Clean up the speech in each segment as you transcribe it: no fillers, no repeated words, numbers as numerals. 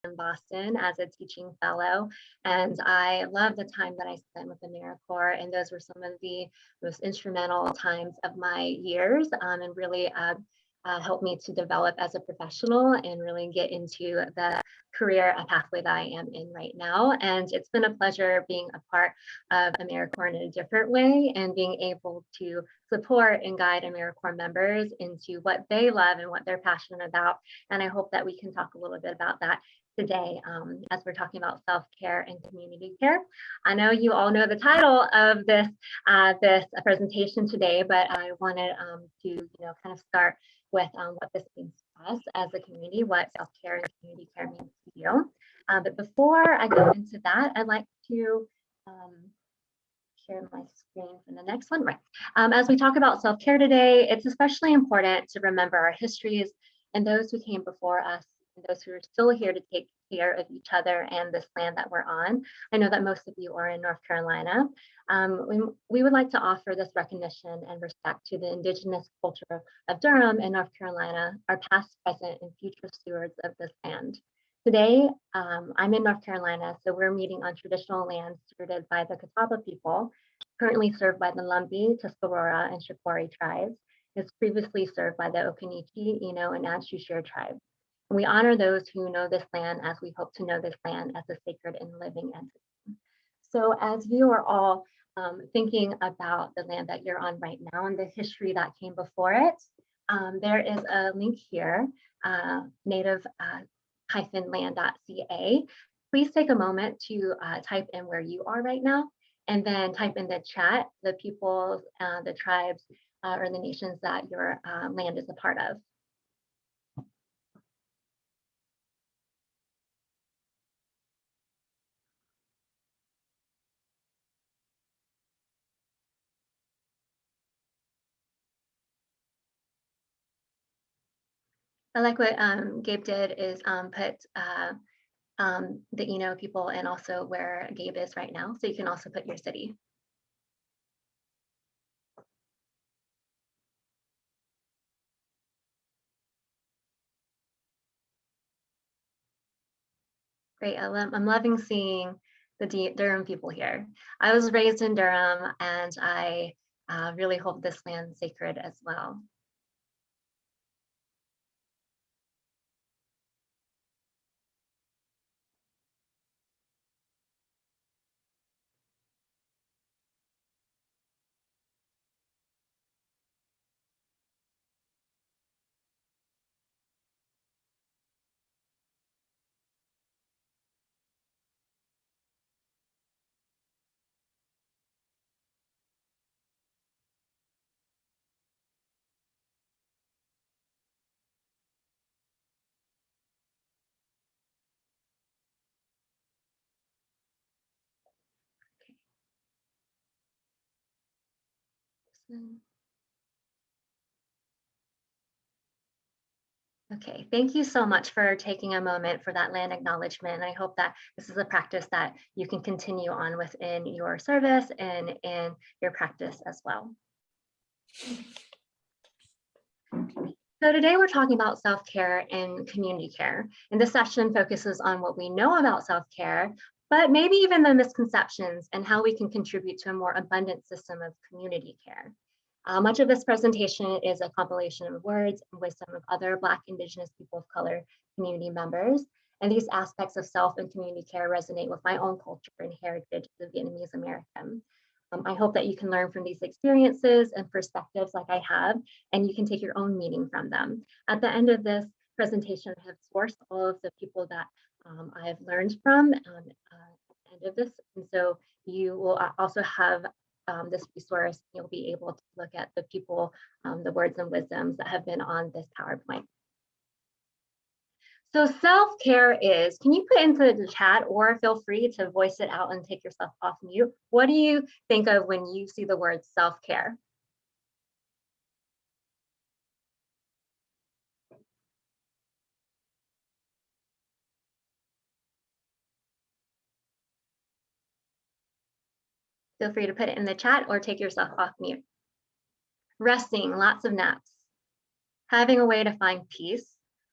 in Boston as a teaching fellow, and I love the time that I spent with AmeriCorps, and those were some of the most instrumental times of my years, and really helped me to develop as a professional and really get into the career pathway that I am in right now. And it's been a pleasure being a part of AmeriCorps in a different way and being able to support and guide AmeriCorps members into what they love and what they're passionate about. And I hope that we can talk a little bit about that today as we're talking about self-care and community care. I know you all know the title of this presentation today, but I wanted to kind of start with what this means to us as a community, what self-care and community care means to you. But before I go into that, I'd like to share my screen for the next one. Right. As we talk about self-care today, it's especially important to remember our histories and those who came before us and those who are still here to take care of each other and this land that we're on. I know that most of you are in North Carolina. We would like to offer this recognition and respect to the indigenous culture of Durham and North Carolina, our past, present, and future stewards of this land. Today, I'm in North Carolina, so we're meeting on traditional lands stewarded by the Catawba people, currently served by the Lumbee, Tuscarora, and Shakori tribes. It's previously served by the Occaneechi, Eno, and Anshusher tribes. And we honor those who know this land as we hope to know this land as a sacred and living entity. So as you are all thinking about the land that you're on right now and the history that came before it, there is a link here, native-land.ca. Please take a moment to type in where you are right now, and then type in the chat the peoples, the tribes, or the nations that your land is a part of. I like what Gabe did is put the Eno people and also where Gabe is right now. So you can also put your city. Great, I'm loving seeing the Durham people here. I was raised in Durham and I really hold this land sacred as well. Okay, thank you so much for taking a moment for that land acknowledgement. I hope that this is a practice that you can continue on within your service and in your practice as well. So today we're talking about self-care and community care. And this session focuses on what we know about self-care, but maybe even the misconceptions and how we can contribute to a more abundant system of community care. Much of this presentation is a compilation of words and wisdom of other Black, Indigenous, people of color community members. And these aspects of self and community care resonate with my own culture and heritage as a Vietnamese American. I hope that you can learn from these experiences and perspectives like I have, and you can take your own meaning from them. At the end of this presentation, I have sourced all of the people that I have learned from at the end of this. And so you will also have this resource. You'll be able to look at the people, the words and wisdoms that have been on this PowerPoint. So self-care is, can you put into the chat or feel free to voice it out and take yourself off mute? What do you think of when you see the word self-care? Feel free to put it in the chat or take yourself off mute. Resting, lots of naps. Having a way to find peace,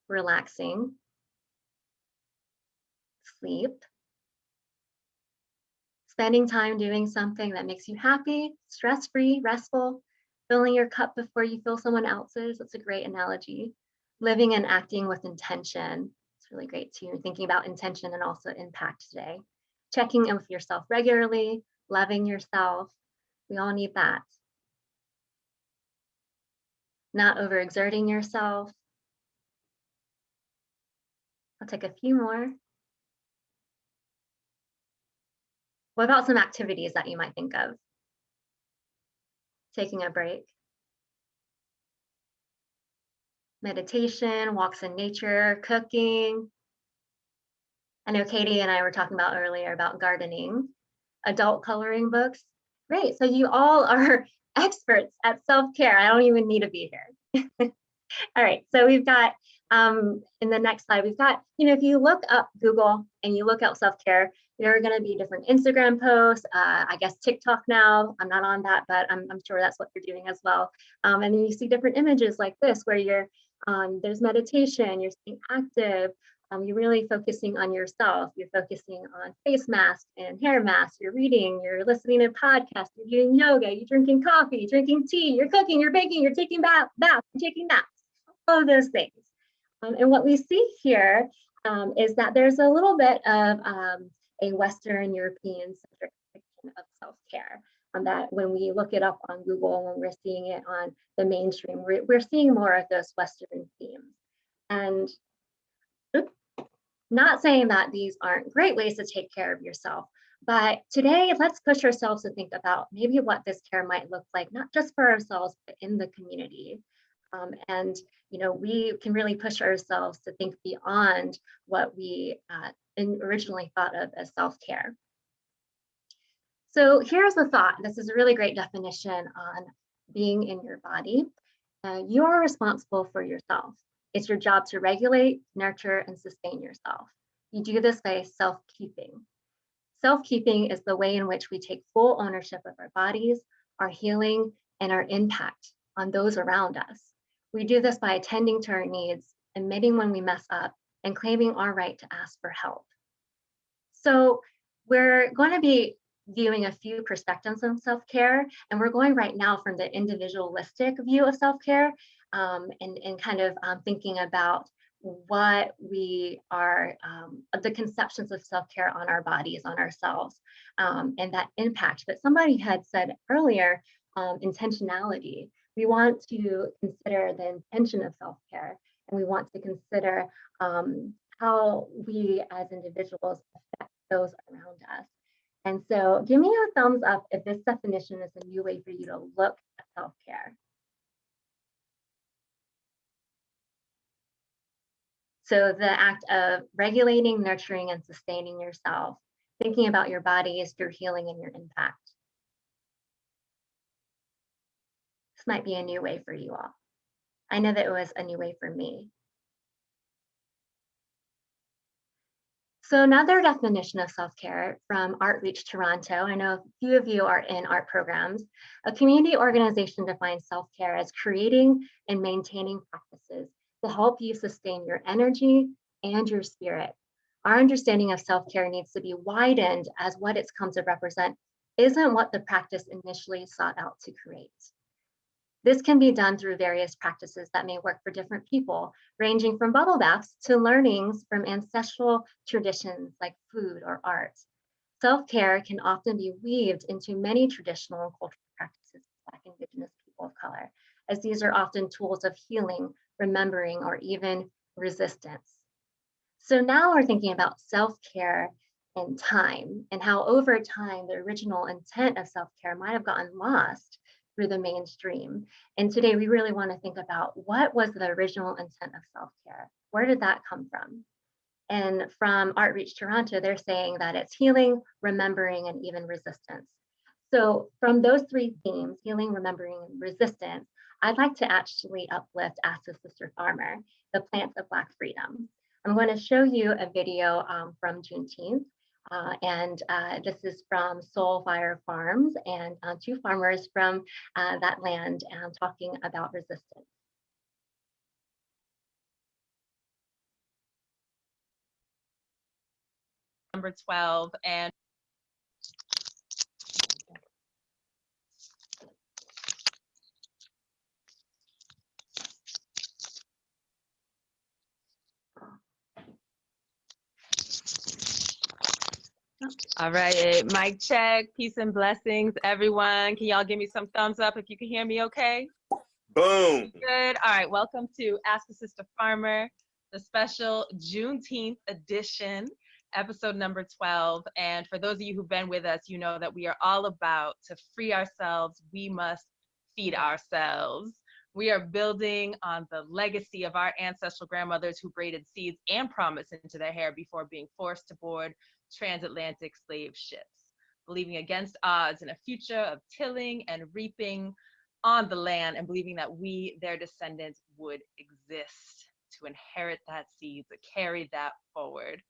relaxing. sleep, spending time doing something that makes you happy, stress-free, restful, filling your cup before you fill someone else's. That's a great analogy. Living and acting with intention. It's really great too. Thinking about intention and also impact today. Checking in with yourself regularly, loving yourself. We all need that. Not overexerting yourself. I'll take a few more. What about some activities that you might think of? Taking a break. Meditation, walks in nature, cooking. I know Katie and I were talking about earlier about gardening, adult coloring books. Great. So you all are experts at self-care. I don't even need to be here. All right. So we've got in the next slide, we've got, if you look up Google and you look up self-care, there are going to be different Instagram posts, I guess TikTok now. I'm not on that, but I'm sure that's what you're doing as well. And then you see different images like this where there's meditation, you're staying active, you're really focusing on yourself. You're focusing on face masks and hair masks. You're reading, you're listening to podcasts, you're doing yoga, you're drinking coffee, drinking tea, you're cooking, you're baking, you're taking baths, you're taking naps, all of those things. And what we see here is that there's a little bit of a Western European centric depiction of self-care. That when we look it up on Google, when we're seeing it on the mainstream, we're seeing more of those Western themes. And not saying that these aren't great ways to take care of yourself, but today let's push ourselves to think about maybe what this care might look like, not just for ourselves, but in the community. And we can really push ourselves to think beyond what we originally thought of as self-care. So here's the thought. This is a really great definition on being in your body. You are responsible for yourself. It's your job to regulate, nurture, and sustain yourself. You do this by self-keeping. Self-keeping is the way in which we take full ownership of our bodies, our healing, and our impact on those around us. We do this by attending to our needs, admitting when we mess up, and claiming our right to ask for help. So we're going to be viewing a few perspectives on self-care, and we're going right now from the individualistic view of self-care and kind of thinking about what we are, the conceptions of self-care on our bodies, on ourselves, and that impact. But somebody had said earlier, intentionality. We want to consider the intention of self-care, and we want to consider how we as individuals affect those around us. And so give me a thumbs up if this definition is a new way for you to look at self-care. So the act of regulating, nurturing, and sustaining yourself, thinking about your bodies, your healing, and your impact. This might be a new way for you all. I know that it was a new way for me. So another definition of self-care from Outreach Toronto, I know a few of you are in art programs, a community organization defines self-care as creating and maintaining practices to help you sustain your energy and your spirit. Our understanding of self-care needs to be widened as what it's come to represent isn't what the practice initially sought out to create. This can be done through various practices that may work for different people, ranging from bubble baths to learnings from ancestral traditions like food or art. Self-care can often be weaved into many traditional and cultural practices of Black Indigenous people of color, as these are often tools of healing, remembering, or even resistance. So now we're thinking about self-care in time and how over time the original intent of self-care might have gotten lost through the mainstream. And today we really want to think about what was the original intent of self-care? Where did that come from? And from Outreach Toronto, they're saying that it's healing, remembering, and even resistance. So from those three themes, healing, remembering, and resistance, I'd like to actually uplift Ask the Sister Farmer, the plant of Black freedom. I'm going to show you a video from Juneteenth. This is from Soul Fire Farms and two farmers from that land talking about resistance. number 12. And all right, mic check, peace and blessings, everyone. Can y'all give me some thumbs up if you can hear me okay? Boom. Good. All right, welcome to Ask a Sister Farmer, the special Juneteenth edition, episode number 12. And for those of you who've been with us, you know that we are all about to free ourselves. We must feed ourselves. We are building on the legacy of our ancestral grandmothers who braided seeds and promise into their hair before being forced to board transatlantic slave ships, believing against odds in a future of tilling and reaping on the land, and believing that we, their descendants, would exist to inherit that seed, to carry that forward.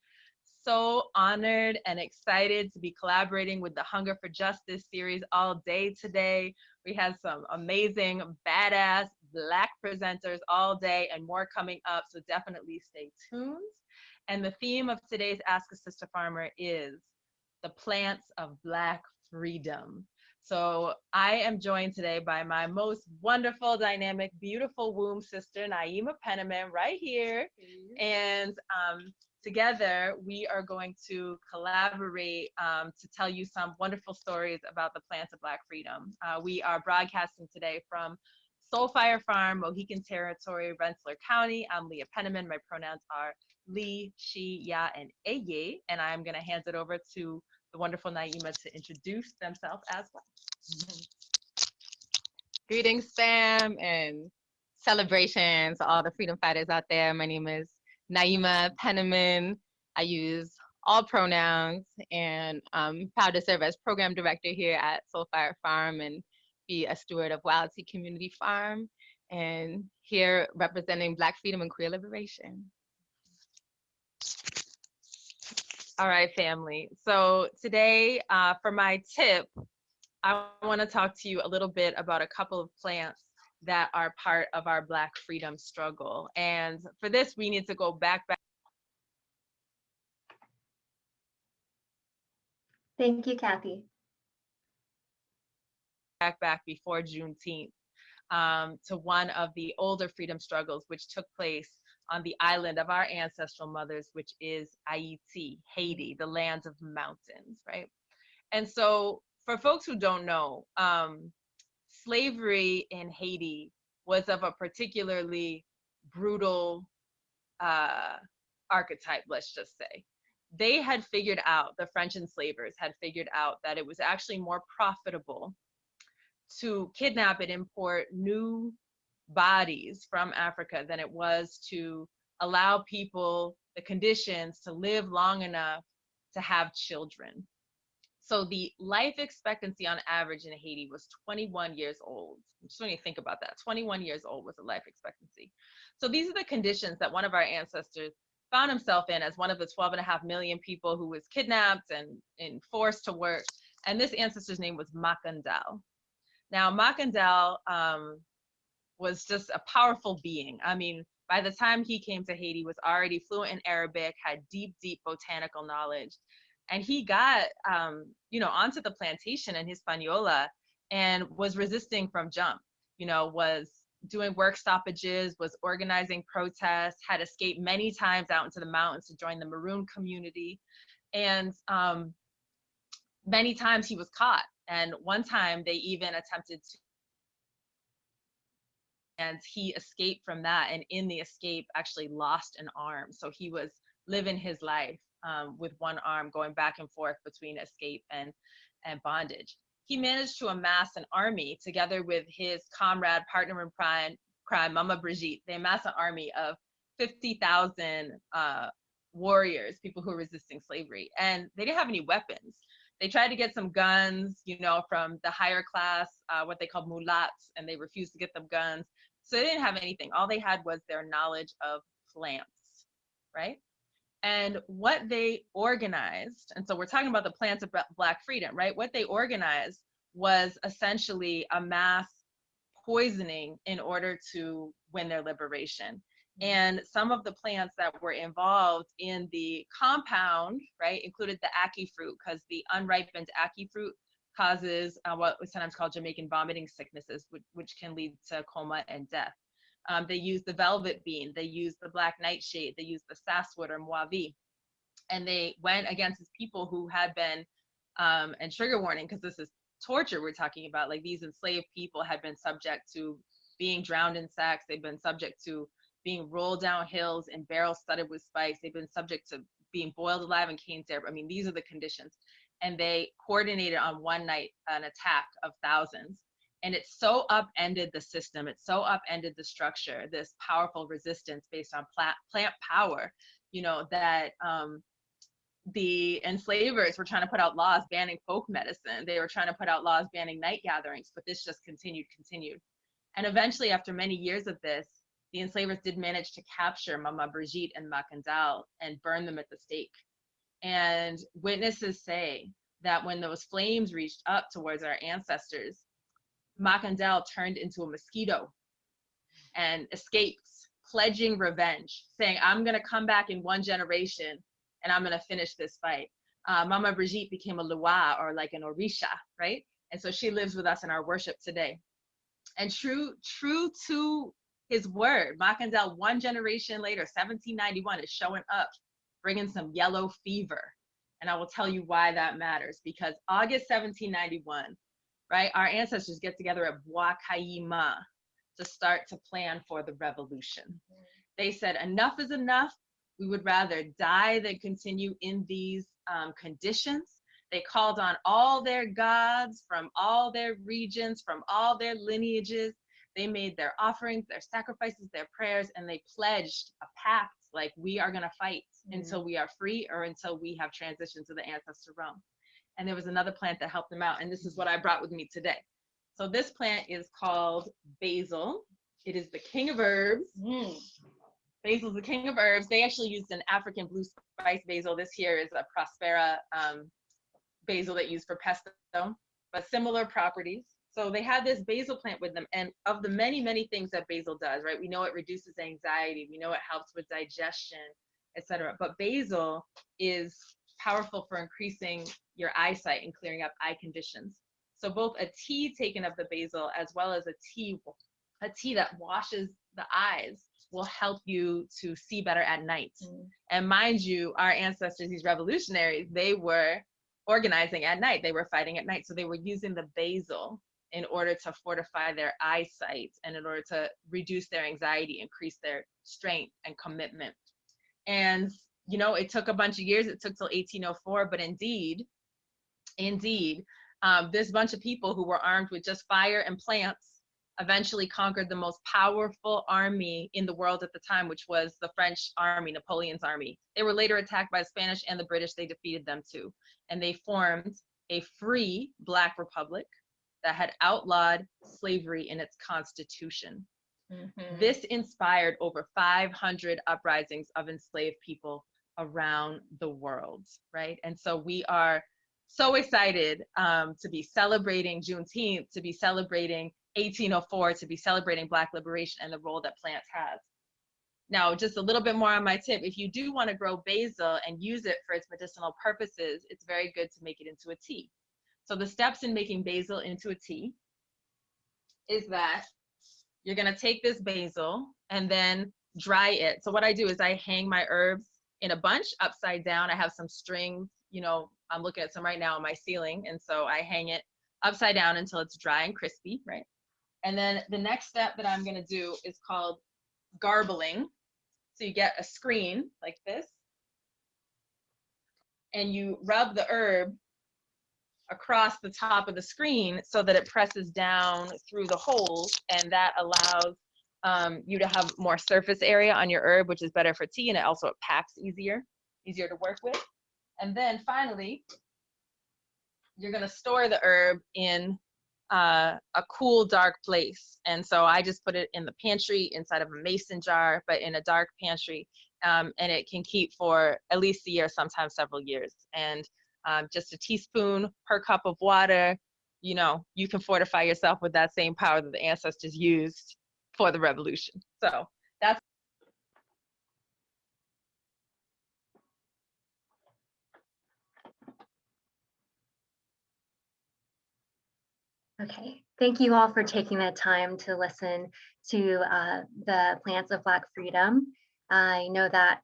So honored and excited to be collaborating with the Hunger for Justice series all day today. We had some amazing, badass Black presenters all day and more coming up, so definitely stay tuned. And the theme of today's Ask a Sister Farmer is the plants of Black freedom. So I am joined today by my most wonderful, dynamic, beautiful womb sister, Naima Penniman, right here. And together we are going to collaborate to tell you some wonderful stories about the plants of Black freedom. We are broadcasting today from Soulfire Farm, Mohican Territory, Rensselaer County. I'm Leah Penniman. My pronouns are Lee, she, ya, and eye. And I'm going to hand it over to the wonderful Naima to introduce themselves as well. Greetings, fam, and celebrations to all the freedom fighters out there. My name is Naima Penniman. I use all pronouns, and I'm proud to serve as program director here at Soulfire Farm and be a steward of Wild Tea Community Farm, and here representing Black freedom and queer liberation. All right, family. So today, for my tip, I want to talk to you a little bit about a couple of plants that are part of our Black freedom struggle. And for this, we need to go back. Thank you, Kathy. Back before Juneteenth, to one of the older freedom struggles, which took place on the island of our ancestral mothers, which is Haiti, the lands of mountains, right? And so for folks who don't know, slavery in Haiti was of a particularly brutal archetype, let's just say. They had figured out, the French enslavers had figured out that it was actually more profitable to kidnap and import new bodies from Africa than it was to allow people the conditions to live long enough to have children. So the life expectancy on average in Haiti was 21 years old. Just when you think about that, 21 years old was the life expectancy. So these are the conditions that one of our ancestors found himself in as one of the 12.5 million people who was kidnapped and forced to work. And this ancestor's name was Makandal. Now, Makandal was just a powerful being. I mean, by the time he came to Haiti, was already fluent in Arabic, had deep, deep botanical knowledge. And he got, onto the plantation in Hispaniola and was resisting from jump, was doing work stoppages, was organizing protests, had escaped many times out into the mountains to join the Maroon community. And many times he was caught. And one time they even attempted to, and he escaped from that. And in the escape, actually lost an arm. So he was living his life with one arm, going back and forth between escape and bondage. He managed to amass an army together with his comrade, partner in crime, Mama Brigitte. They amassed an army of 50,000 warriors, people who were resisting slavery. And they didn't have any weapons. They tried to get some guns, from the higher class, what they called mulats, and they refused to get them guns. So they didn't have anything. All they had was their knowledge of plants, right? And what they organized, and so we're talking about the plants of Black freedom, right? What they organized was essentially a mass poisoning in order to win their liberation. And some of the plants that were involved in the compound, right, included the ackee fruit, because the unripened ackee fruit causes what was sometimes called Jamaican vomiting sicknesses, which can lead to coma and death. They used the velvet bean, they used the black nightshade, they used the sasswood or moavi, and they went against these people who had been, and trigger warning, because this is torture we're talking about, like these enslaved people had been subject to being drowned in sacks, they've been subject to being rolled down hills in barrels studded with spikes, they've been subject to being boiled alive in cane syrup. I mean, these are the conditions. And they coordinated on one night an attack of thousands. And it so upended the system, it so upended the structure, this powerful resistance based on plant power, you know, that the enslavers were trying to put out laws banning folk medicine. They were trying to put out laws banning night gatherings, but this just continued. And eventually, after many years of this, the enslavers did manage to capture Mama Brigitte and Macandal and burn them at the stake. And witnesses say that when those flames reached up towards our ancestors, Macandal turned into a mosquito and escapes, pledging revenge, saying, I'm going to come back in one generation and I'm going to finish this fight. Mama Brigitte became a Lua, or like an Orisha, right? And so she lives with us in our worship today. And true to his word, Macandal, one generation later, 1791, is showing up, bringing some yellow fever. And I will tell you why that matters, because August 1791, right, our ancestors get together at Bois Caïma to start to plan for the revolution. They said, enough is enough. We would rather die than continue in these conditions. They called on all their gods from all their regions, from all their lineages. They made their offerings, their sacrifices, their prayers, and they pledged a pact, like, we are going to fight until we are free, or until we have transitioned to the ancestor realm. And there was another plant that helped them out, and this is what I brought with me today. So this plant is called basil. It is the king of herbs. Basil is the king of herbs. They actually used an African blue spice basil. This here is a Prospera basil that used for pesto, but similar properties. So they had this basil plant with them, and of the many, many things that basil does, right? We know it reduces anxiety, we know it helps with digestion, etc. But basil is powerful for increasing your eyesight and clearing up eye conditions. So both a tea taken of the basil as well as a tea that washes the eyes will help you to see better at night. And mind you, our ancestors, these revolutionaries, they were organizing at night, they were fighting at night. So they were using the basil in order to fortify their eyesight and in order to reduce their anxiety, increase their strength and commitment. And, you know, it took a bunch of years. It took till 1804, but indeed, this bunch of people who were armed with just fire and plants eventually conquered the most powerful army in the world at the time, which was the French army, Napoleon's army. They were later attacked by the Spanish and the British. They defeated them too. And they formed a free Black republic that had outlawed slavery in its constitution. This inspired over 500 uprisings of enslaved people around the world, right? And so we are so excited to be celebrating Juneteenth, to be celebrating 1804, to be celebrating Black liberation and the role that plants has. Now, just a little bit more on my tip. If you do want to grow basil and use it for its medicinal purposes, it's very good to make it into a tea. So the steps in making basil into a tea is that you're going to take this basil and then dry it. So what I do is I hang my herbs in a bunch upside down. I have some strings, you know, I'm looking at some right now on my ceiling. And so I hang it upside down until it's dry and crispy, right? And then the next step that I'm going to do is called garbling. So you get a screen like this, and you rub the herb across the top of the screen so that it presses down through the holes, and that allows you to have more surface area on your herb, which is better for tea, and it also packs easier to work with. And then finally, you're going to store the herb in a cool, dark place. And so I just put it in the pantry inside of a mason jar, but in a dark pantry, and it can keep for at least a year, sometimes several years. And just a teaspoon per cup of water, you know, you can fortify yourself with that same power that the ancestors used for the revolution. So that's Okay, thank you all for taking the time to listen to the Plants of Black Freedom. I know that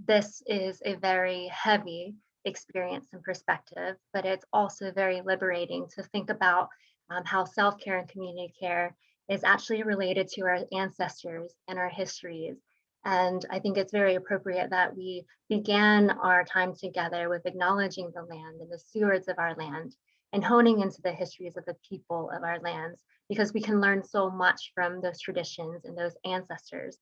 this is a very heavy experience and perspective, but it's also very liberating to think about how self care and community care is actually related to our ancestors and our histories. And I think it's very appropriate that we began our time together with acknowledging the land and the stewards of our land and honing into the histories of the people of our lands, because we can learn so much from those traditions and those ancestors.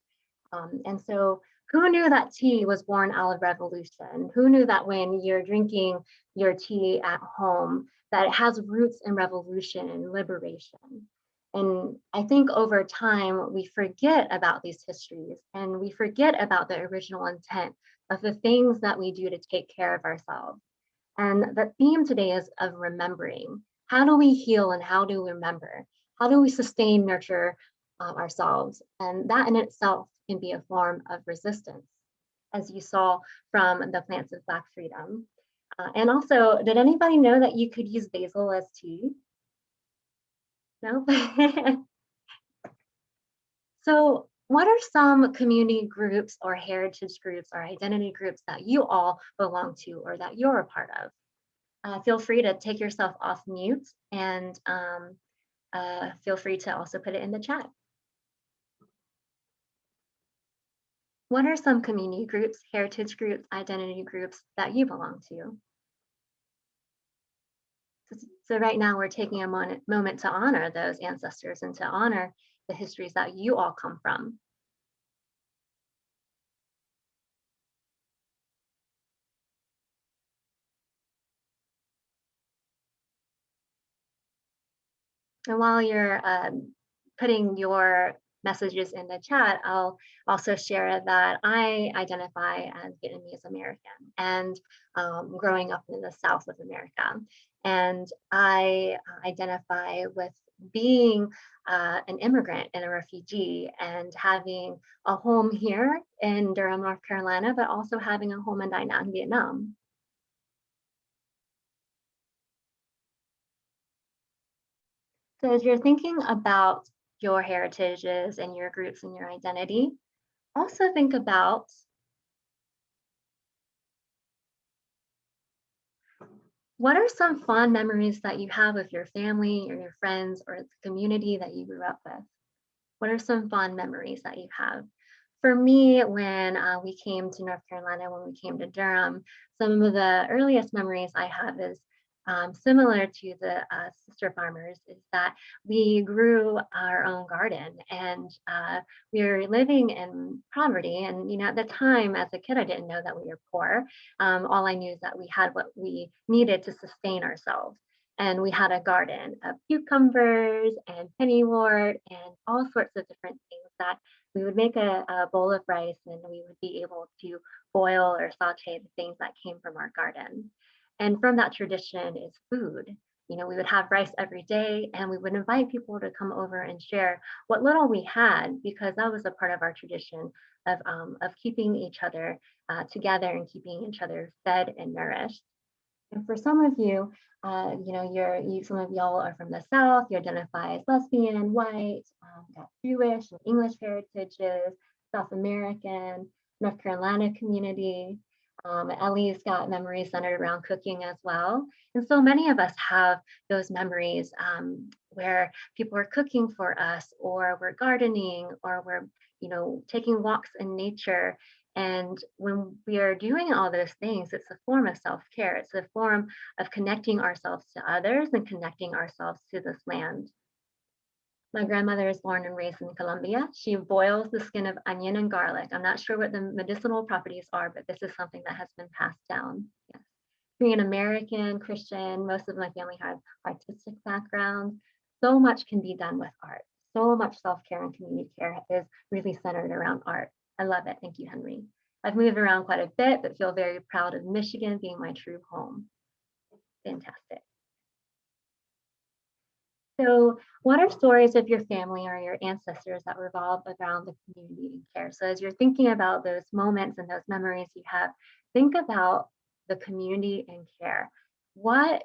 And so, who knew that tea was born out of revolution? Who knew that when you're drinking your tea at home, that it has roots in revolution and liberation? And I think over time, we forget about these histories and we forget about the original intent of the things that we do to take care of ourselves. And the theme today is of remembering. How do we heal and how do we remember? How do we sustain, nurture ourselves? And that in itself can be a form of resistance, as you saw from the Plants of Black Freedom. And also, did anybody know that you could use basil as tea? No? So, what are some community groups or heritage groups or identity groups that you all belong to or that you're a part of? Feel free to take yourself off mute and feel free to also put it in the chat. What are some community groups, heritage groups, identity groups that you belong to? So right now we're taking a moment to honor those ancestors and to honor the histories that you all come from. And while you're putting your messages in the chat, I'll also share that I identify as Vietnamese American and growing up in the South of America. And I identify with being an immigrant and a refugee and having a home here in Durham, North Carolina, but also having a home in Da Nang, Vietnam. So as you're thinking about your heritages and your groups and your identity, also think about what are some fond memories that you have of your family or your friends or the community that you grew up with? What are some fond memories that you have? For me, when we came to North Carolina, when we came to Durham, some of the earliest memories I have is similar to the sister farmers, is that we grew our own garden and we were living in poverty. And at the time, as a kid, I didn't know that we were poor. All I knew is that we had what we needed to sustain ourselves. And we had a garden of cucumbers and pennywort and all sorts of different things that we would make a bowl of rice and we would be able to boil or saute the things that came from our garden. And from that tradition is food. We would have rice every day and we would invite people to come over and share what little we had, because that was a part of our tradition of keeping each other together and keeping each other fed and nourished. And for some of you, some of y'all are from the South, you identify as lesbian, white, got Jewish and English heritages, South American, North Carolina community. Ellie's got memories centered around cooking as well. And so many of us have those memories where people are cooking for us, or we're gardening, or we're, taking walks in nature. And when we are doing all those things, it's a form of self-care. It's a form of connecting ourselves to others and connecting ourselves to this land. My grandmother is born and raised in Colombia. She boils the skin of onion and garlic. I'm not sure what the medicinal properties are, but this is something that has been passed down. Yes. Being an American, Christian, most of my family have artistic backgrounds. So much can be done with art. So much self-care and community care is really centered around art. I love it. Thank you, Henry. I've moved around quite a bit, but feel very proud of Michigan being my true home. Fantastic. So what are stories of your family or your ancestors that revolve around the community and care? So as you're thinking about those moments and those memories you have, think about the community and care. What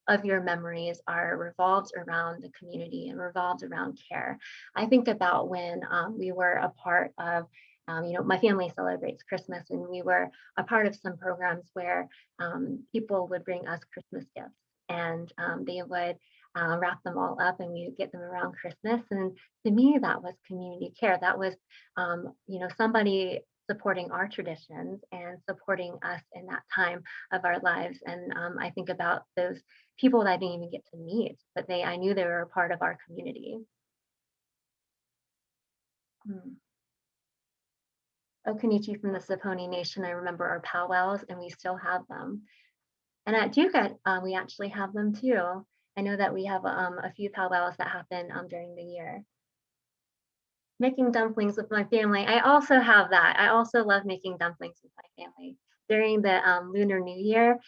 of your memories are revolved around the community and revolved around care. I think about when we were a part of, my family celebrates Christmas, and we were a part of some programs where people would bring us Christmas gifts, and they would wrap them all up, and we would get them around Christmas. And to me, that was community care. That was, somebody supporting our traditions and supporting us in that time of our lives. And I think about those people that I didn't even get to meet, but I knew they were a part of our community. Okanichi from the Saponi Nation, I remember our powwows, and we still have them. And at Duke, we actually have them too. I know that we have a few powwows that happen during the year. Making dumplings with my family. I also have that. I also love making dumplings with my family. During the Lunar New Year,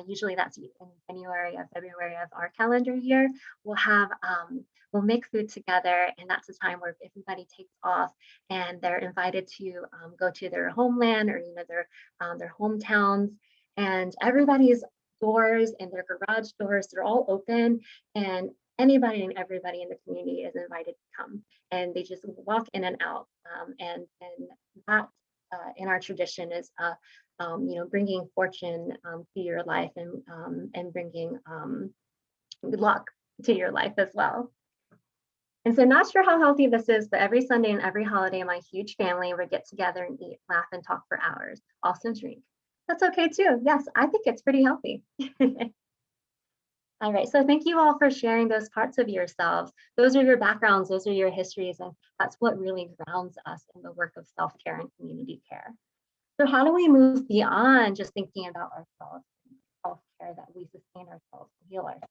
usually that's in January or February of our calendar year, we'll make food together, and that's a time where everybody takes off and they're invited to go to their homeland or their hometowns, and everybody's doors and their garage doors, they're all open, and anybody and everybody in the community is invited to come, and they just walk in and out. And that in our tradition is bringing fortune to your life, and bringing good luck to your life as well. And so, not sure how healthy this is, but every Sunday and every holiday, my huge family would get together and eat, laugh, and talk for hours. Also drink. That's okay too. Yes, I think it's pretty healthy. All right, so thank you all for sharing those parts of yourselves. Those are your backgrounds, those are your histories, and that's what really grounds us in the work of self-care and community care. So how do we move beyond just thinking about ourselves, self-care, that we sustain ourselves, heal ourselves?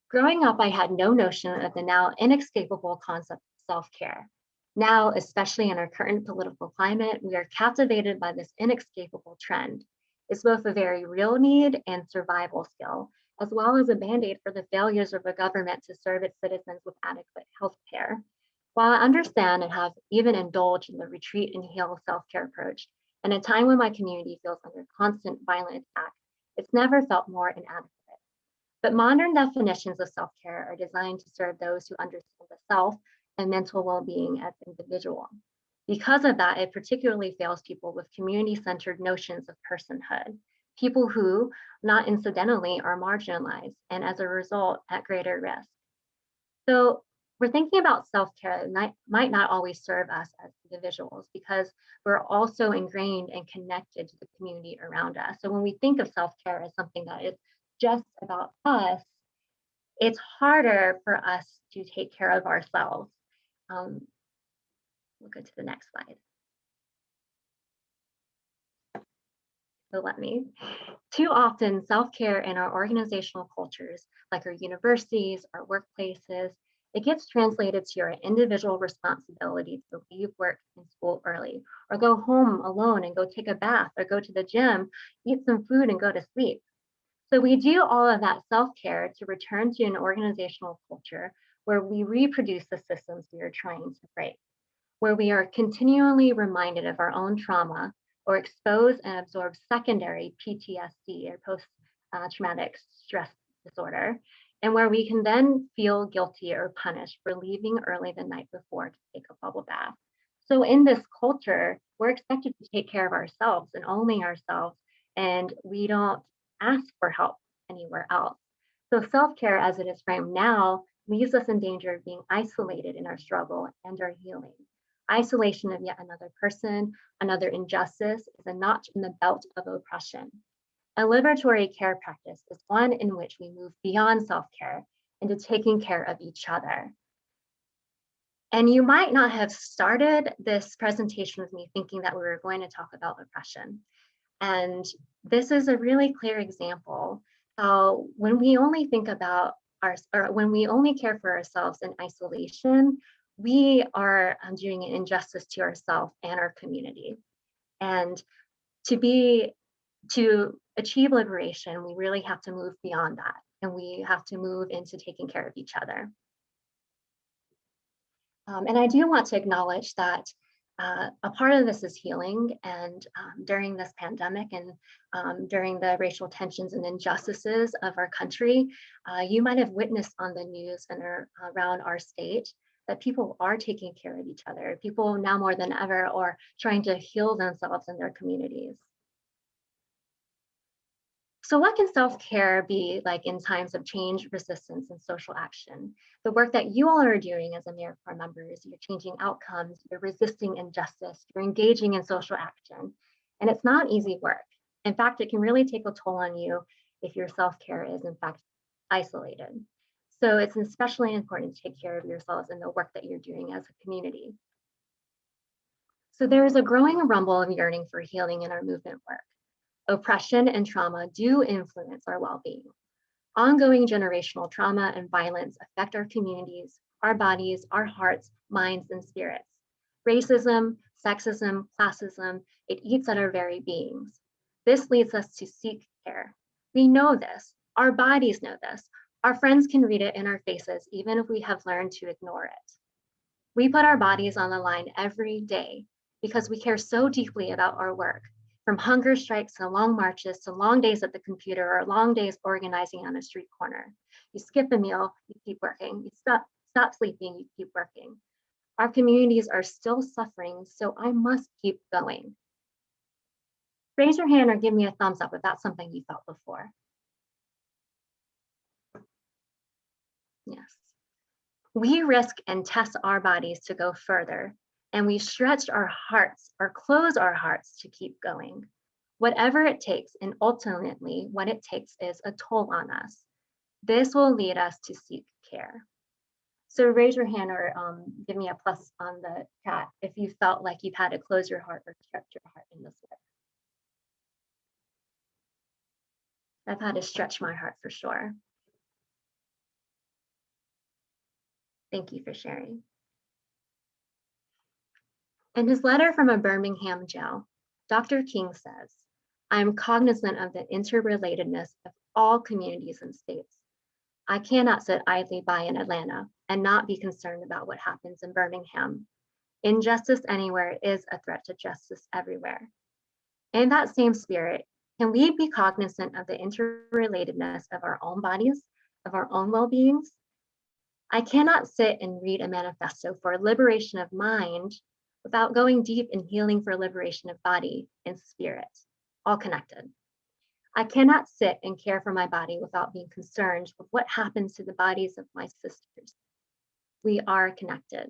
Growing up, I had no notion of the now inescapable concept of self-care. Now, especially in our current political climate, we are captivated by this inescapable trend. It's both a very real need and survival skill, as well as a band-aid for the failures of a government to serve its citizens with adequate health care. While I understand and have even indulged in the retreat and heal self-care approach, in a time when my community feels under constant violent attack, it's never felt more inadequate. But modern definitions of self-care are designed to serve those who understand the self and mental well-being as individual. Because of that, it particularly fails people with community-centered notions of personhood, people who, not incidentally, are marginalized and as a result at greater risk. So we're thinking about self-care that might not always serve us as individuals, because we're also ingrained and connected to the community around us. So when we think of self-care as something that is just about us, it's harder for us to take care of ourselves. We'll go to the next slide. So too often self-care in our organizational cultures, like our universities, our workplaces, it gets translated to your individual responsibility to leave work and school early, or go home alone and go take a bath, or go to the gym, eat some food, and go to sleep. So we do all of that self-care to return to an organizational culture where we reproduce the systems we are trying to break, where we are continually reminded of our own trauma or expose and absorb secondary PTSD or post-traumatic stress disorder, and where we can then feel guilty or punished for leaving early the night before to take a bubble bath. So in this culture, we're expected to take care of ourselves and only ourselves, and we don't ask for help anywhere else. So self-care as it is framed now leaves us in danger of being isolated in our struggle and our healing. Isolation of yet another person, another injustice, is a notch in the belt of oppression. A liberatory care practice is one in which we move beyond self-care into taking care of each other. And you might not have started this presentation with me thinking that we were going to talk about oppression. And this is a really clear example how when we only think about when we only care for ourselves in isolation, we are doing an injustice to ourselves and our community. And to achieve liberation, we really have to move beyond that, and we have to move into taking care of each other. And I do want to acknowledge that a part of this is healing. And during this pandemic and during the racial tensions and injustices of our country, you might have witnessed on the news and around our state that people are taking care of each other. People now more than ever are trying to heal themselves and their communities. So what can self-care be like in times of change, resistance, and social action? The work that you all are doing as AmeriCorps members, you're changing outcomes, you're resisting injustice, you're engaging in social action. And it's not easy work. In fact, it can really take a toll on you if your self-care is in fact isolated. So it's especially important to take care of yourselves in the work that you're doing as a community. So there is a growing rumble of yearning for healing in our movement work. Oppression and trauma do influence our well-being. Ongoing generational trauma and violence affect our communities, our bodies, our hearts, minds, and spirits. Racism, sexism, classism, it eats at our very beings. This leads us to seek care. We know this. Our bodies know this. Our friends can read it in our faces, even if we have learned to ignore it. We put our bodies on the line every day because we care so deeply about our work. From hunger strikes to long marches to long days at the computer or long days organizing on a street corner. You skip a meal, you keep working. You stop sleeping, you keep working. Our communities are still suffering, so I must keep going. Raise your hand or give me a thumbs up if that's something you felt before. Yes. We risk and test our bodies to go further, and we stretch our hearts or close our hearts to keep going. Whatever it takes, and ultimately what it takes is a toll on us. This will lead us to seek care. So raise your hand or give me a plus on the chat if you felt like you've had to close your heart or stretch your heart in this way. I've had to stretch my heart for sure. Thank you for sharing. In his letter from a Birmingham jail, Dr. King says, I am cognizant of the interrelatedness of all communities and states. I cannot sit idly by in Atlanta and not be concerned about what happens in Birmingham. Injustice anywhere is a threat to justice everywhere. In that same spirit, can we be cognizant of the interrelatedness of our own bodies, of our own well-beings? I cannot sit and read a manifesto for liberation of mind without going deep in healing for liberation of body and spirit, all connected. I cannot sit and care for my body without being concerned with what happens to the bodies of my sisters. We are connected.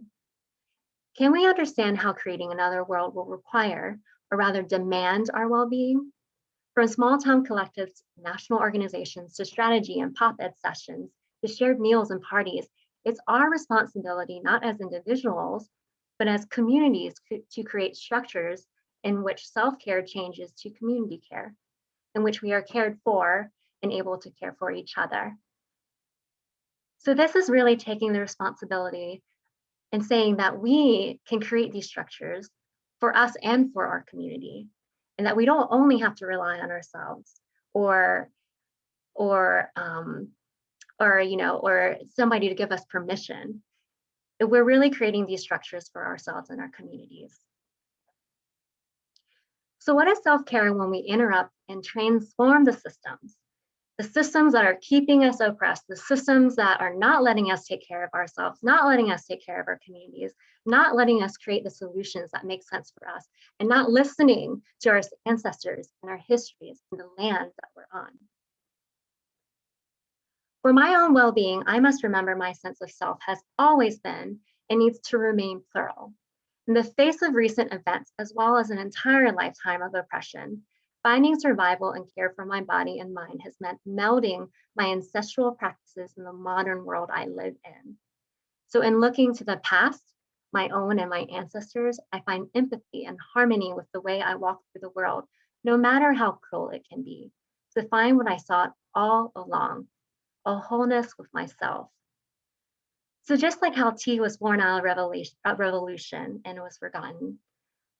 Can we understand how creating another world will require, or rather demand, our well-being? From small town collectives, national organizations, to strategy and pop-ed sessions, to shared meals and parties, it's our responsibility, not as individuals, but as communities to create structures in which self-care changes to community care, in which we are cared for and able to care for each other. So this is really taking the responsibility and saying that we can create these structures for us and for our community, and that we don't only have to rely on ourselves or somebody to give us permission. We're really creating these structures for ourselves and our communities. So what is self-care when we interrupt and transform the systems that are keeping us oppressed, the systems that are not letting us take care of ourselves, not letting us take care of our communities, not letting us create the solutions that make sense for us, and not listening to our ancestors and our histories and the land that we're on. For my own well-being, I must remember my sense of self has always been and needs to remain plural. In the face of recent events, as well as an entire lifetime of oppression, finding survival and care for my body and mind has meant melding my ancestral practices in the modern world I live in. So in looking to the past, my own and my ancestors, I find empathy and harmony with the way I walk through the world, no matter how cruel it can be, to find what I sought all along, a wholeness with myself. So just like how tea was born out of revolution and was forgotten,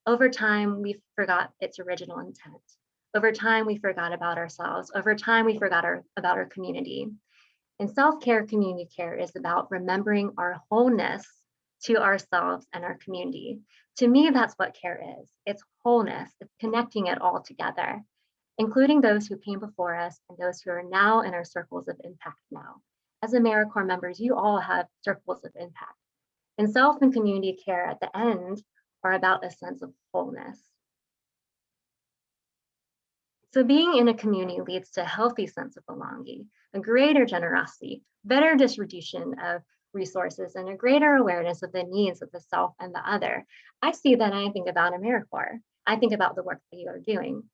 over time we forgot its original intent. Over time we forgot about ourselves. Over time we forgot about our community. And self-care, community care is about remembering our wholeness to ourselves and our community. To me, that's what care is. It's wholeness, it's connecting it all together, including those who came before us and those who are now in our circles of impact now. As AmeriCorps members, you all have circles of impact. And self and community care at the end are about a sense of wholeness. So being in a community leads to a healthy sense of belonging, a greater generosity, better distribution of resources, and a greater awareness of the needs of the self and the other. I see that and I think about AmeriCorps. I think about the work that you are doing.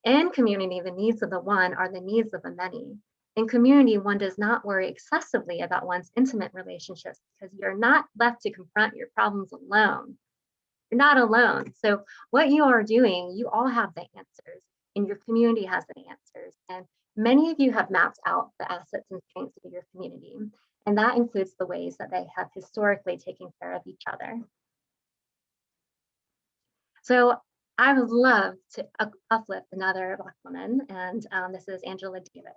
In community, the needs of the one are the needs of the many. In community, one does not worry excessively about one's intimate relationships because you're not left to confront your problems alone. You're not alone. So what you are doing, you all have the answers, and your community has the answers. And many of you have mapped out the assets and strengths of your community. And that includes the ways that they have historically taken care of each other. So I would love to uplift another Black woman, and this is Angela Davis.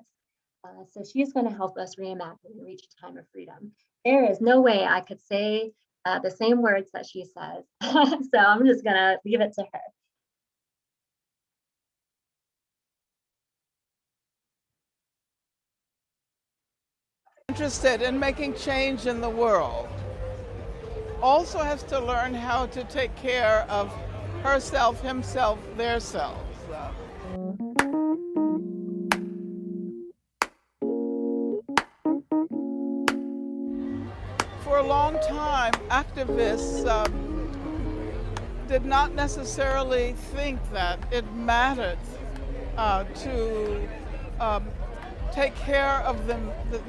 So she's going to help us reimagine and reach a time of freedom. There is no way I could say the same words that she says. So I'm just going to leave it to her. Interested in making change in the world also has to learn how to take care of herself, himself, their selves. For a long time, activists did not necessarily think that it mattered to take care of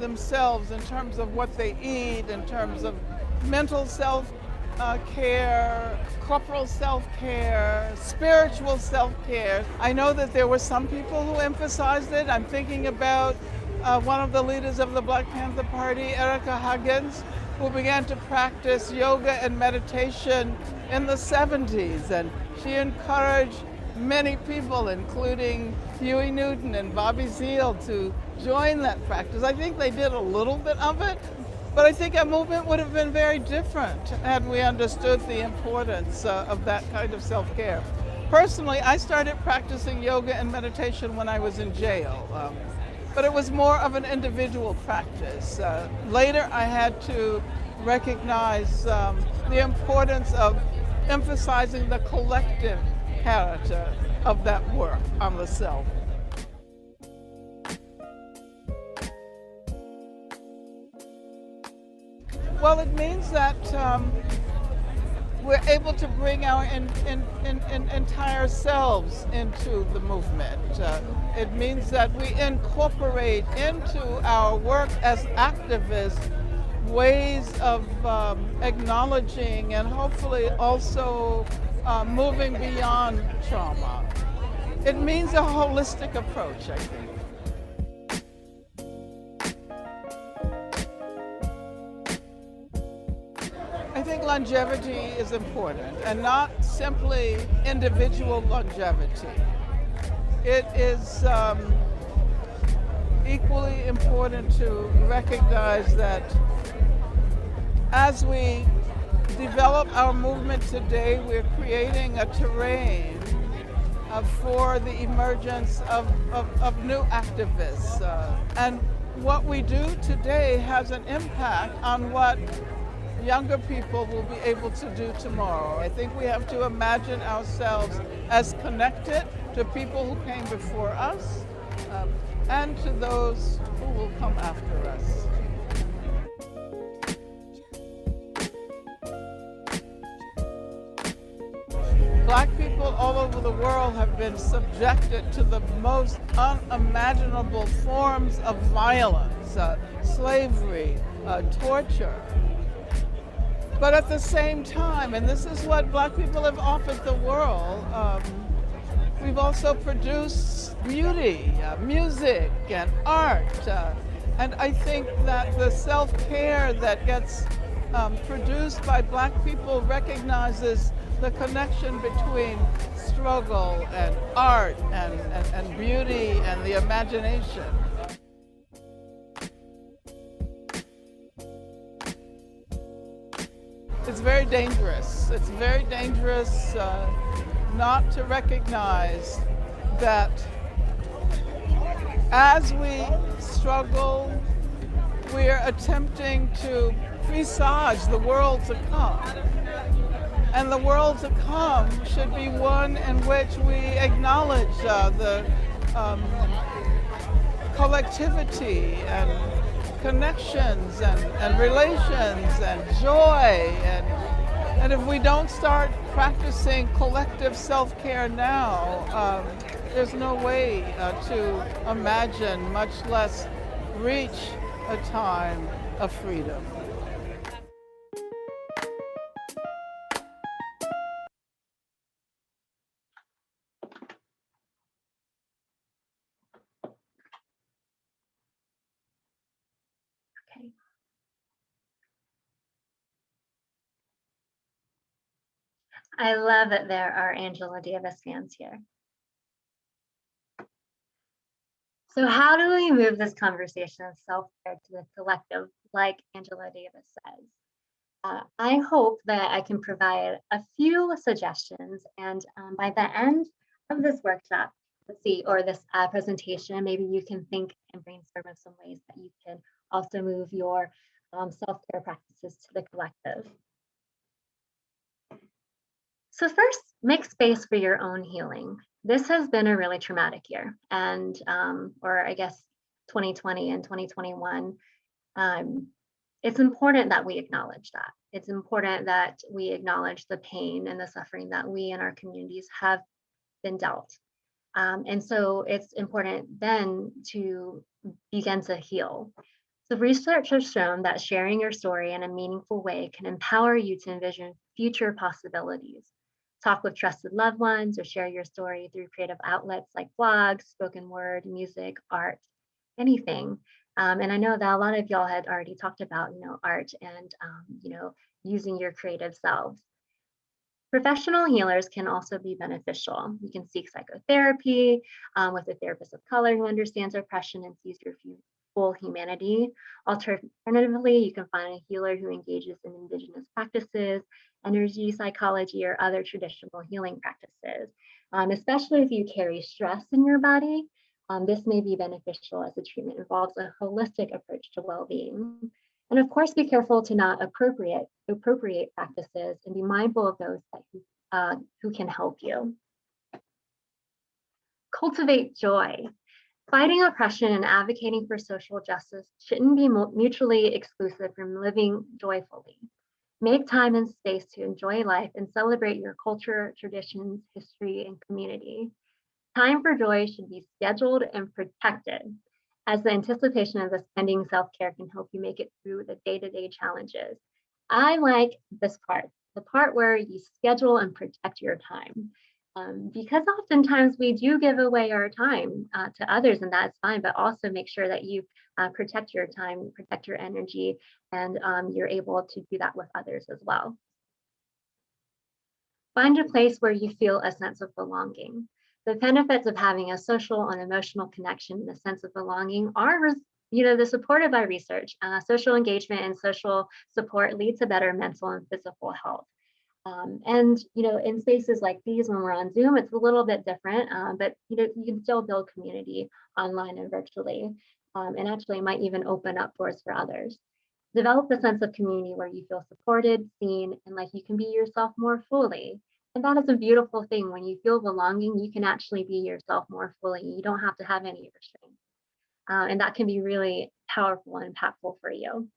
themselves in terms of what they eat, in terms of mental self-care, corporal self-care, spiritual self-care. I know that there were some people who emphasized it. I'm thinking about one of the leaders of the Black Panther Party, Erica Huggins, who began to practice yoga and meditation in the 70s. And she encouraged many people, including Huey Newton and Bobby Seale, to join that practice. I think they did a little bit of it, but I think our movement would have been very different had we understood the importance of that kind of self-care. Personally, I started practicing yoga and meditation when I was in jail, but it was more of an individual practice. Later, I had to recognize the importance of emphasizing the collective character of that work on the self. Well, it means that we're able to bring our entire selves into the movement. It means that we incorporate into our work as activists ways of acknowledging and hopefully also moving beyond trauma. It means a holistic approach, I think. I think longevity is important, and not simply individual longevity. It is equally important to recognize that as we develop our movement today, we're creating a terrain for the emergence of new activists. And what we do today has an impact on what younger people will be able to do tomorrow. I think we have to imagine ourselves as connected to people who came before us and to those who will come after us. Black people all over the world have been subjected to the most unimaginable forms of violence, slavery, torture. But at the same time, and this is what Black people have offered the world, we've also produced beauty, music, and art. And I think that the self-care that gets produced by Black people recognizes the connection between struggle and art and beauty and the imagination. it's very dangerous. It's very dangerous not to recognize that as we struggle, we're attempting to presage the world to come. And the world to come should be one in which we acknowledge the collectivity and connections and relations and joy. And if we don't start practicing collective self-care now, there's no way to imagine, much less reach a time of freedom. Okay. I love that there are Angela Davis fans here. So how do we move this conversation of self-care to the collective, like Angela Davis says? I hope that I can provide a few suggestions, and by the end of this workshop, let's see, or this presentation, maybe you can think and brainstorm of some ways that you can also move your self-care practices to the collective. So first, make space for your own healing. This has been a really traumatic year, and or I guess 2020 and 2021. It's important that we acknowledge that. It's important that we acknowledge the pain and the suffering that we and our communities have been dealt. And so it's important then to begin to heal. So research has shown that sharing your story in a meaningful way can empower you to envision future possibilities. Talk with trusted loved ones or share your story through creative outlets like blogs, spoken word, music, art, anything. And I know that a lot of y'all had already talked about, art and, using your creative selves. Professional healers can also be beneficial. You can seek psychotherapy with a therapist of color who understands oppression and sees your full humanity. Alternatively, you can find a healer who engages in indigenous practices, energy psychology, or other traditional healing practices. Especially if you carry stress in your body, this may be beneficial as the treatment involves a holistic approach to well-being. And of course, be careful to not appropriate practices and be mindful of those who can help you. Cultivate joy. Fighting oppression and advocating for social justice shouldn't be mutually exclusive from living joyfully. Make time and space to enjoy life and celebrate your culture, traditions, history, and community. Time for joy should be scheduled and protected, as the anticipation of this pending self-care can help you make it through the day-to-day challenges. I like this part, the part where you schedule and protect your time. Because oftentimes we do give away our time to others, and that's fine, but also make sure that you protect your time, protect your energy, and you're able to do that with others as well. Find a place where you feel a sense of belonging. The benefits of having a social and emotional connection and a sense of belonging are, they're supported by research. Social engagement and social support lead to better mental and physical health. And in spaces like these, when we're on Zoom, it's a little bit different, but you can still build community online and virtually, and actually might even open up doors for others. Develop a sense of community where you feel supported, seen, and like you can be yourself more fully. And that is a beautiful thing. When you feel belonging, you can actually be yourself more fully. You don't have to have any restraints. And that can be really powerful and impactful for you.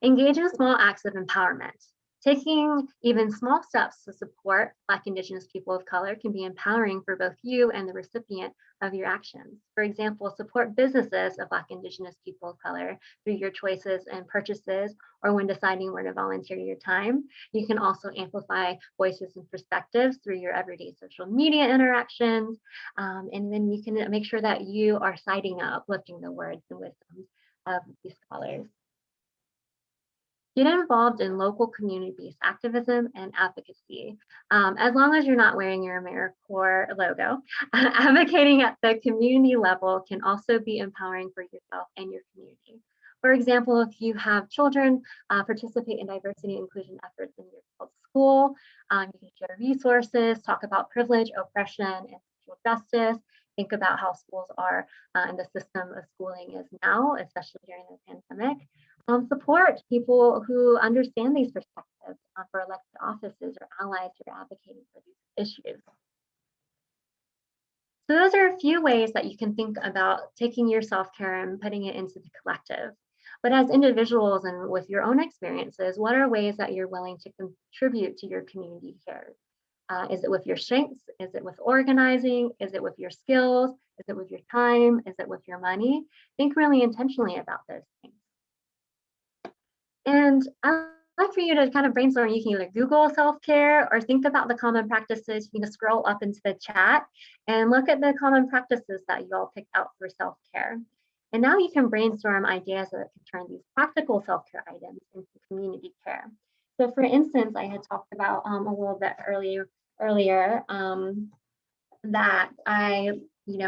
Engage in small acts of empowerment. Taking even small steps to support Black, Indigenous people of color can be empowering for both you and the recipient of your actions. For example, support businesses of Black, Indigenous people of color through your choices and purchases, or when deciding where to volunteer your time. You can also amplify voices and perspectives through your everyday social media interactions. And then you can make sure that you are citing and uplifting the words and wisdoms of these scholars. Get involved in local community-based activism and advocacy. As long as you're not wearing your AmeriCorps logo, advocating at the community level can also be empowering for yourself and your community. For example, if you have children, participate in diversity and inclusion efforts in your child's school. You can share resources, talk about privilege, oppression, and social justice. Think about how schools are and the system of schooling is now, especially during the pandemic. Support people who understand these perspectives for elected offices or allies who are advocating for these issues. So those are a few ways that you can think about taking your self-care and putting it into the collective. But as individuals and with your own experiences, what are ways that you're willing to contribute to your community care? Is it with your strengths? Is it with organizing? Is it with your skills? Is it with your time? Is it with your money? Think really intentionally about those things. And I'd like for you to kind of brainstorm. You can either Google self-care or think about the common practices. You can scroll up into the chat and look at the common practices that you all picked out for self-care. And now you can brainstorm ideas that can turn these practical self-care items into community care. So for instance, I had talked about a little bit earlier that I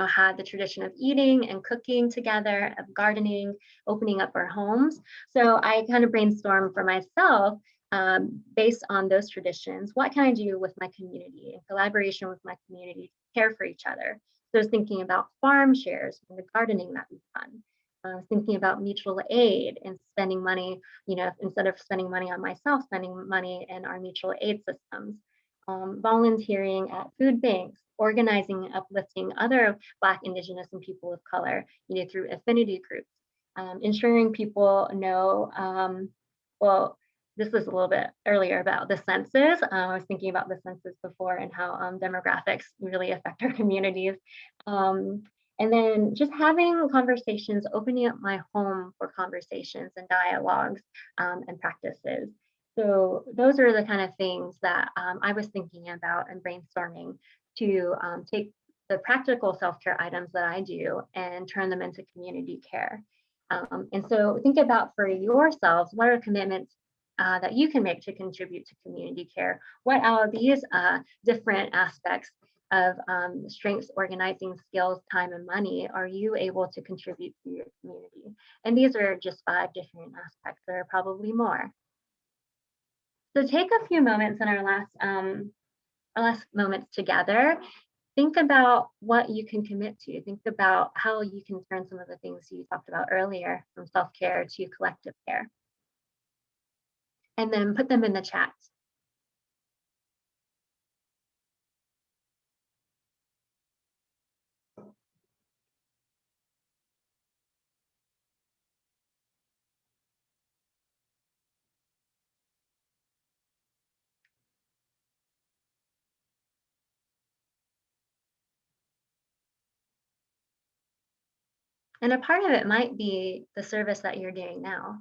had the tradition of eating and cooking together, of gardening, opening up our homes. So I kind of brainstormed for myself based on those traditions. What can I do with my community in collaboration with my community to care for each other? So I was thinking about farm shares and the gardening that we've done. I was thinking about mutual aid and spending money, instead of spending money on myself, spending money in our mutual aid systems. Volunteering at food banks, organizing and uplifting other Black, Indigenous, and people of color, through affinity groups, ensuring people know, well, this was a little bit earlier about the census. I was thinking about the census before and how demographics really affect our communities. And then just having conversations, opening up my home for conversations and dialogues and practices. So those are the kind of things that I was thinking about and brainstorming to take the practical self-care items that I do and turn them into community care. And so think about for yourselves, what are commitments that you can make to contribute to community care? What are these different aspects of strengths, organizing skills, time, and money are you able to contribute to your community? And these are just 5 different aspects. There are probably more. So take a few moments in our last moments together. Think about what you can commit to. Think about how you can turn some of the things you talked about earlier from self-care to collective care. And then put them in the chat. And a part of it might be the service that you're doing now.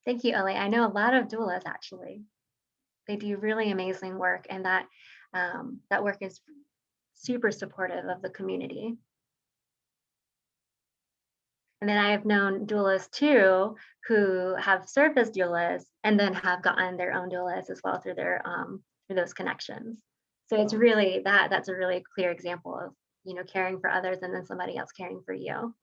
Thank you, Ole. I know a lot of doulas actually. They do really amazing work, and that work is super supportive of the community. And then I have known doulas too who have served as doulas and then have gotten their own doulas as well through their through those connections. So it's really that's a really clear example of caring for others and then somebody else caring for you.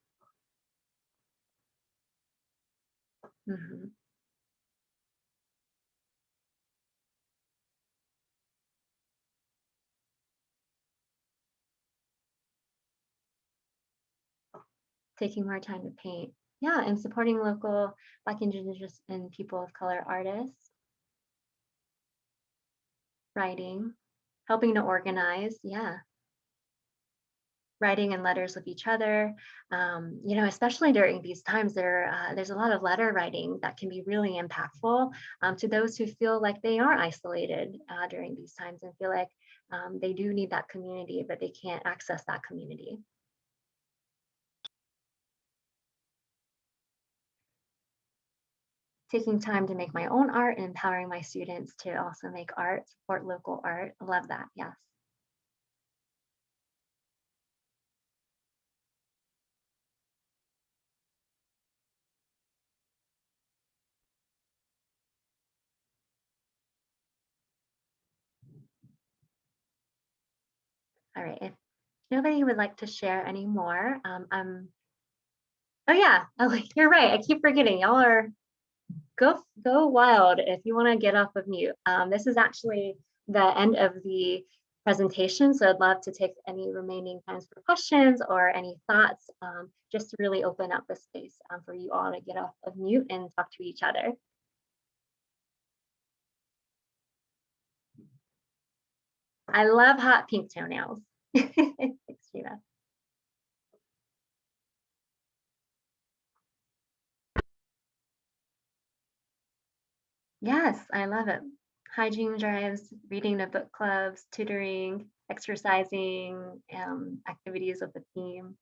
Taking more time to paint. Yeah, and supporting local Black, Indigenous, and people of color artists. Writing, helping to organize, yeah. Writing and letters with each other, especially during these times, there's a lot of letter writing that can be really impactful to those who feel like they are isolated during these times and feel like they do need that community, but they can't access that community. Taking time to make my own art and empowering my students to also make art, support local art. I love that, yes. All right, if nobody would like to share anymore, oh yeah, you're right. I keep forgetting. Y'all are go wild if you want to get off of mute. This is actually the end of the presentation, so I'd love to take any remaining times for questions or any thoughts, just to really open up the space for you all to get off of mute and talk to each other. I love hot pink toenails. Thanks, Gina. Yes, I love it. Hygiene drives, reading to book clubs, tutoring, exercising, activities with the team.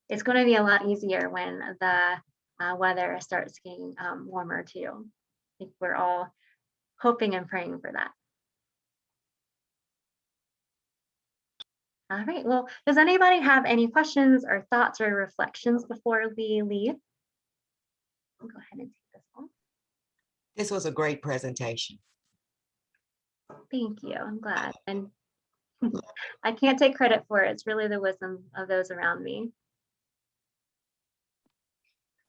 It's going to be a lot easier when the weather starts getting warmer too. I think we're all hoping and praying for that. All right, well, does anybody have any questions or thoughts or reflections before we leave? I'll go ahead and take this one. This was a great presentation. Thank you, I'm glad. And I can't take credit for it. It's really the wisdom of those around me.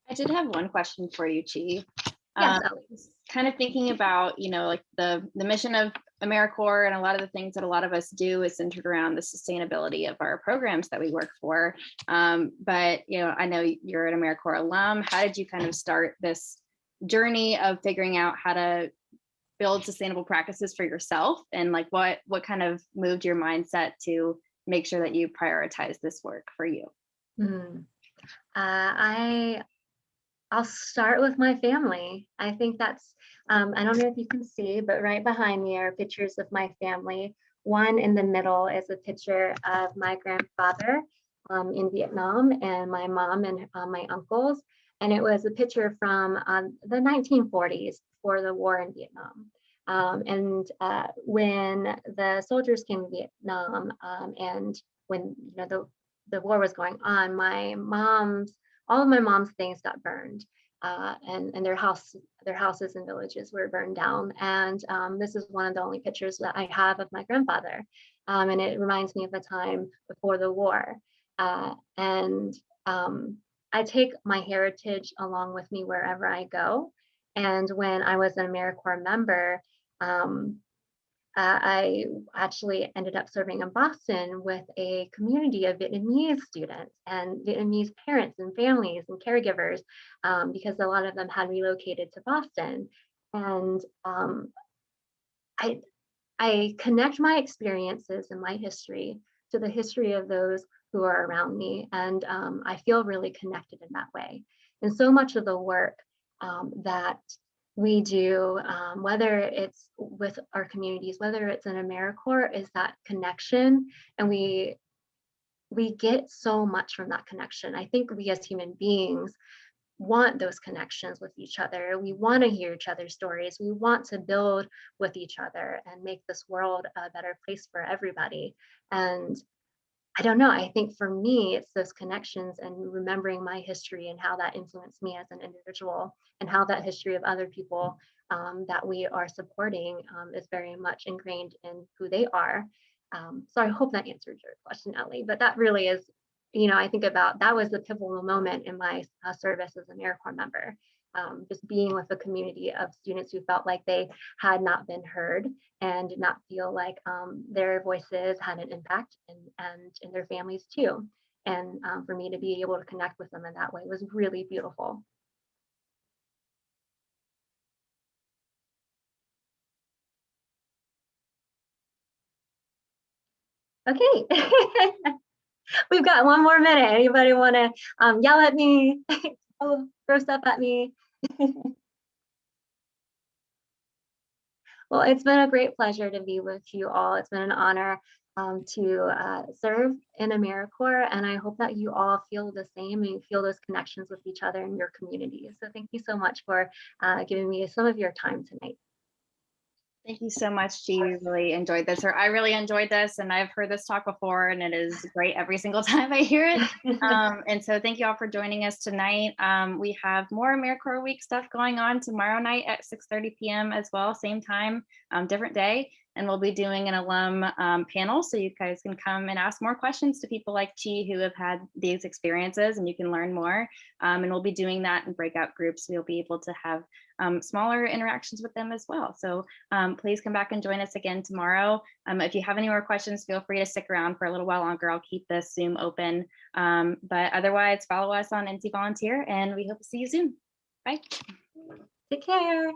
I did have one question for you, Chi. Yes, Ellie. Kind of thinking about, like the mission of AmeriCorps, and a lot of the things that a lot of us do is centered around the sustainability of our programs that we work for. But, I know you're an AmeriCorps alum. How did you kind of start this journey of figuring out how to build sustainable practices for yourself? And like, what kind of moved your mindset to make sure that you prioritize this work for you? I'll start with my family. I think that's, I don't know if you can see, but right behind me are pictures of my family. One in the middle is a picture of my grandfather in Vietnam, and my mom and my uncles. And it was a picture from the 1940s, before the war in Vietnam. When the soldiers came to Vietnam, and when the war was going on, all of my mom's things got burned, and their houses and villages were burned down. And this is one of the only pictures that I have of my grandfather, and it reminds me of the time before the war. I take my heritage along with me wherever I go. And when I was an AmeriCorps member, I actually ended up serving in Boston with a community of Vietnamese students and Vietnamese parents and families and caregivers, because a lot of them had relocated to Boston. And I connect my experiences and my history to the history of those who are around me. And I feel really connected in that way. And so much of the work that we do, whether it's with our communities, whether it's in AmeriCorps, is that connection. And we get so much from that connection. I think we as human beings want those connections with each other. We want to hear each other's stories. We want to build with each other and make this world a better place for everybody. And I don't know, I think for me, it's those connections and remembering my history and how that influenced me as an individual, and how that history of other people that we are supporting is very much ingrained in who they are. So I hope that answered your question, Ellie, but that really is, I think about, that was the pivotal moment in my service as an AmeriCorps member. Just being with a community of students who felt like they had not been heard and did not feel like their voices had an impact, and in their families too. And for me to be able to connect with them in that way was really beautiful. Okay. We've got one more minute. Anybody want to yell at me? Throw stuff at me? Well, it's been a great pleasure to be with you all. It's been an honor to serve in AmeriCorps, and I hope that you all feel the same and you feel those connections with each other in your community. So thank you so much for giving me some of your time tonight. Thank you so much, Chi. We really enjoyed this, or I really enjoyed this, and I've heard this talk before, and it is great every single time I hear it. And so thank you all for joining us tonight. We have more AmeriCorps Week stuff going on tomorrow night at 6:30 p.m. as well, same time, different day. And we'll be doing an alum panel, so you guys can come and ask more questions to people like Chi who have had these experiences, and you can learn more. And we'll be doing that in breakout groups. You'll be able to have smaller interactions with them as well. So please come back and join us again tomorrow. If you have any more questions, feel free to stick around for a little while longer. I'll keep this Zoom open. But otherwise, follow us on NC Volunteer, and we hope to see you soon. Bye. Take care.